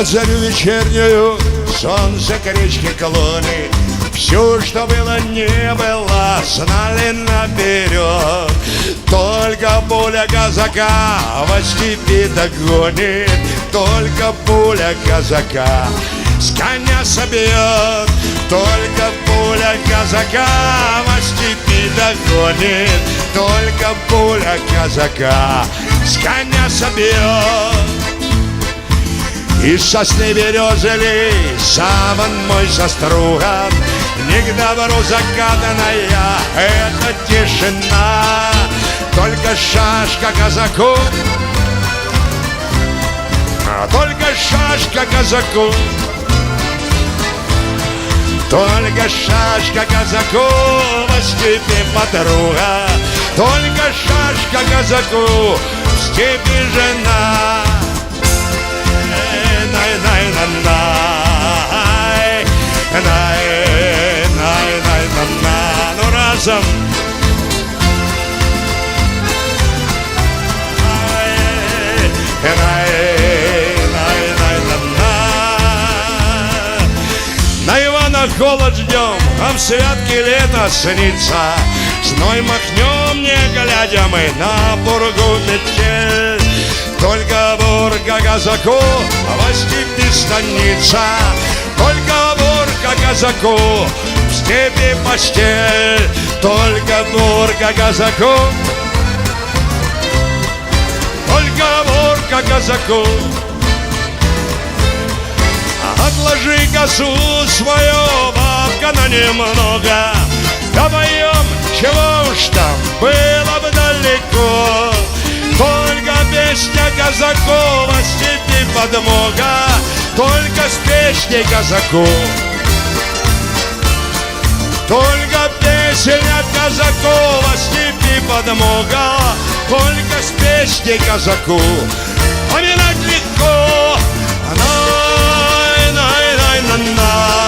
Под зарю вечернюю солнце к речке Клоны. Все, что было, не было, знали наперед. Только пуля казака во степи догонит, только пуля казака с коня собьет. Только пуля казака во степи догонит, только пуля казака с коня собьет. Из сосны березы саван мой заструган, не к добру закатанная эта тишина. Только шашка казаку, только шашка казаку, только шашка казаку во степи подруга, только шашка казаку в степи жена. Ну разом. На Ивана холод ждем, а в святке лето снится. Зной махнем, не глядя мы на бургу метель. Только бурга казаку во степи станица, только бурга казаку в степи постель. Только бурга казаку, только бурга казаку. Отложи косу свою, бабка, на немного. Да поем, чего уж там было бы далеко. Только песня казаку во степи подмога, только с песней казаку. Только песня казаку во степи подмога, только с песней казаку. Поминать легко. Най, най, най, най, най.